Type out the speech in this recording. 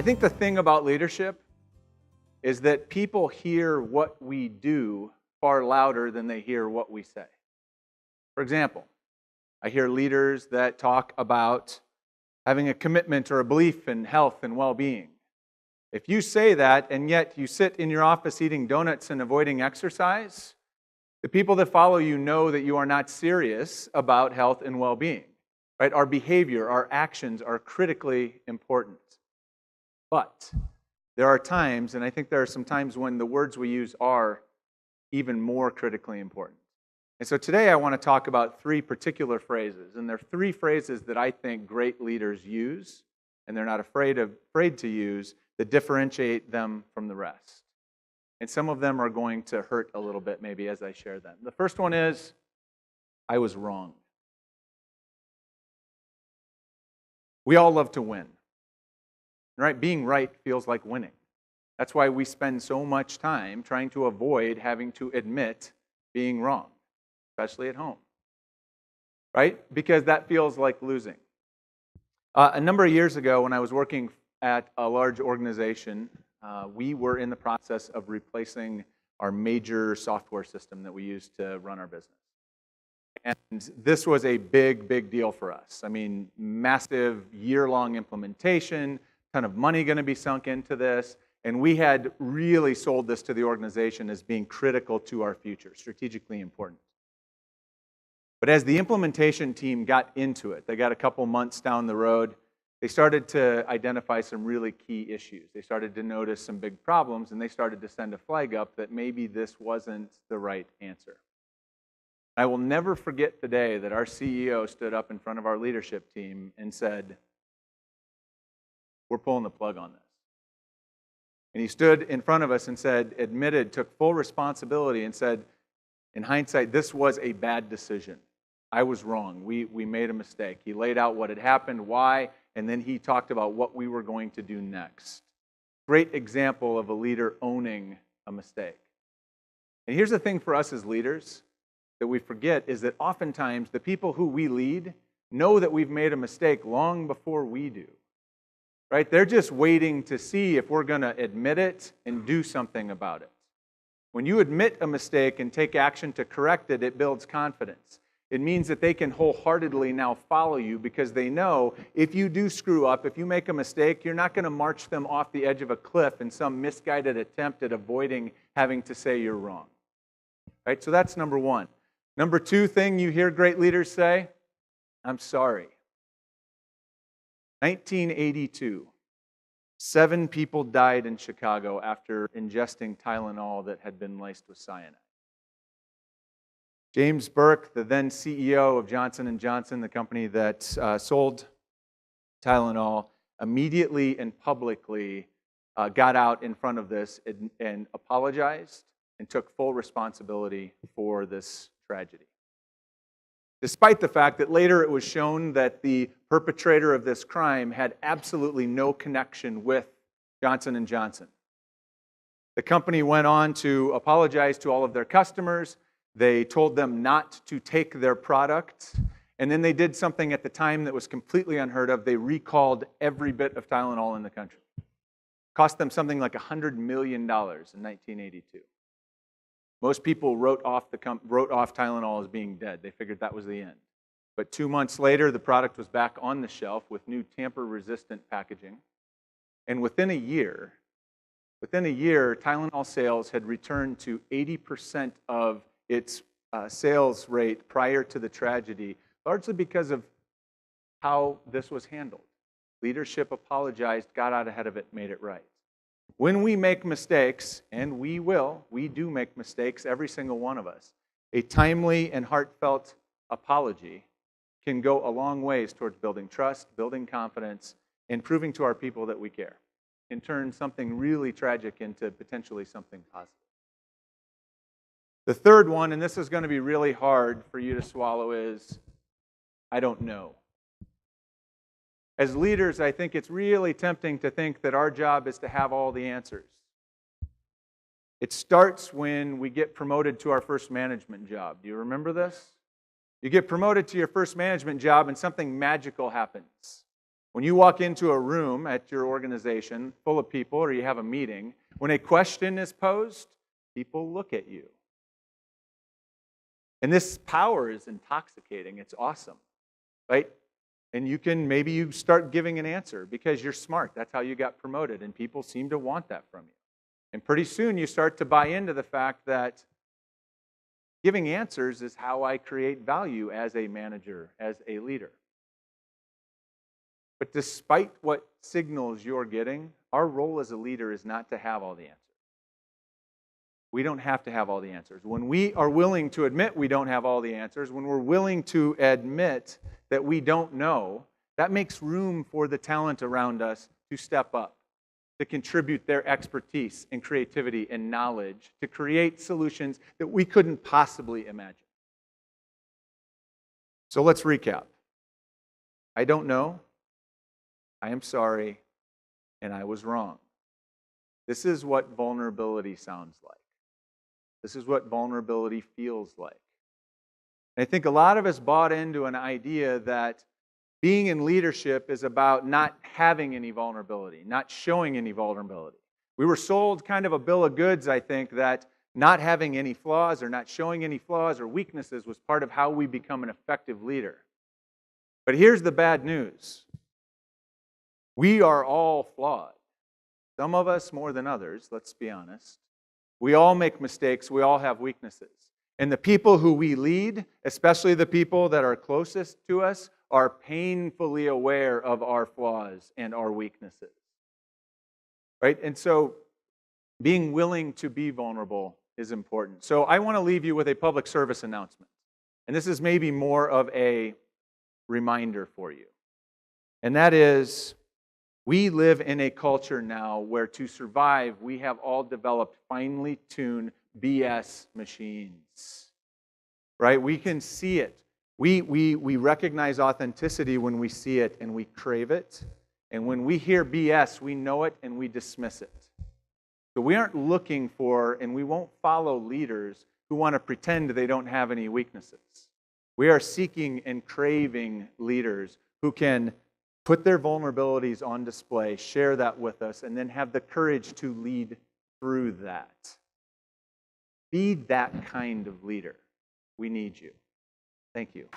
think the thing about leadership is that people hear what we do far louder than they hear what we say. For example, I hear leaders that talk about having a commitment or a belief in health and well-being. If you say that and yet you sit in your office eating donuts and avoiding exercise, the people that follow you know that you are not serious about health and well-being. Right? Our behavior, our actions are critically important. But there are times, and I think there are some times when the words we use are even more critically important. And so today I want to talk about three particular phrases. And they're three phrases that I think great leaders use, and they're not afraid to use, that differentiate them from the rest. And some of them are going to hurt a little bit maybe as I share them. The first one is, I was wrong. We all love to win. Right? Being right feels like winning. That's why we spend so much time trying to avoid having to admit being wrong, especially at home. Right? Because that feels like losing. A number of years ago, when I was working at a large organization, we were in the process of replacing our major software system that we use to run our business. And this was a big, big deal for us. I mean, massive year-long implementation, ton of money going to be sunk into this, and we had really sold this to the organization as being critical to our future, strategically important. But as the implementation team got into it, they got a couple months down the road, they started to identify some really key issues. They started to notice some big problems, and they started to send a flag up that maybe this wasn't the right answer. I will never forget the day that our CEO stood up in front of our leadership team and said, "We're pulling the plug on this." And he stood in front of us and said, admitted, took full responsibility and said, in hindsight, this was a bad decision. I was wrong. We made a mistake. He laid out what had happened, why, and then he talked about what we were going to do next. Great example of a leader owning a mistake. And here's the thing for us as leaders that we forget is that oftentimes the people who we lead know that we've made a mistake long before we do. Right? They're just waiting to see if we're going to admit it and do something about it. When you admit a mistake and take action to correct it, it builds confidence. It means that they can wholeheartedly now follow you because they know if you do screw up, if you make a mistake, you're not going to march them off the edge of a cliff in some misguided attempt at avoiding having to say you're wrong. Right? So that's number one. Number two thing you hear great leaders say, I'm sorry. 1982, 7 people died in Chicago after ingesting Tylenol that had been laced with cyanide. James Burke, the then CEO of Johnson & Johnson, the company that sold Tylenol, immediately and publicly got out in front of this and apologized and took full responsibility for this tragedy. Despite the fact that later it was shown that the perpetrator of this crime had absolutely no connection with Johnson & Johnson. The company went on to apologize to all of their customers. They told them not to take their product. And then they did something at the time that was completely unheard of. They recalled every bit of Tylenol in the country. Cost them something like $100 million in 1982. Most people wrote off Tylenol as being dead. They figured that was the end. But 2 months later, the product was back on the shelf with new tamper-resistant packaging. And within a year, Tylenol sales had returned to 80% of its sales rate prior to the tragedy, largely because of how this was handled. Leadership apologized, got out ahead of it, made it right. When we make mistakes, and we do make mistakes, every single one of us, a timely and heartfelt apology can go a long ways towards building trust, building confidence, and proving to our people that we care. Can turn something really tragic into potentially something positive. The third one, and this is going to be really hard for you to swallow, is I don't know. As leaders, I think it's really tempting to think that our job is to have all the answers. It starts when we get promoted to our first management job. Do you remember this? You get promoted to your first management job and something magical happens. When you walk into a room at your organization full of people or you have a meeting, when a question is posed, people look at you. And this power is intoxicating. It's awesome, right? And maybe you start giving an answer because you're smart. That's how you got promoted, and people seem to want that from you. And pretty soon you start to buy into the fact that giving answers is how I create value as a manager, as a leader. But despite what signals you're getting, our role as a leader is not to have all the answers. We don't have to have all the answers. When we are willing to admit we don't have all the answers, when we're willing to admit that we don't know, that makes room for the talent around us to step up, to contribute their expertise and creativity and knowledge to create solutions that we couldn't possibly imagine. So let's recap. I don't know. I am sorry, and I was wrong. This is what vulnerability sounds like. This is what vulnerability feels like. And I think a lot of us bought into an idea that being in leadership is about not having any vulnerability, not showing any vulnerability. We were sold kind of a bill of goods, I think, that not having any flaws or not showing any flaws or weaknesses was part of how we become an effective leader. But here's the bad news. We are all flawed. Some of us more than others, let's be honest. We all make mistakes. We all have weaknesses. And the people who we lead, especially the people that are closest to us, are painfully aware of our flaws and our weaknesses. Right? And so being willing to be vulnerable is important. So I want to leave you with a public service announcement. And this is maybe more of a reminder for you. And that is, we live in a culture now where to survive, we have all developed finely tuned BS machines. Right? We can see it. We recognize authenticity when we see it and we crave it. And when we hear BS, we know it and we dismiss it. So we aren't looking for, and we won't follow leaders who want to pretend they don't have any weaknesses. We are seeking and craving leaders who can put their vulnerabilities on display, share that with us, and then have the courage to lead through that. Be that kind of leader. We need you. Thank you.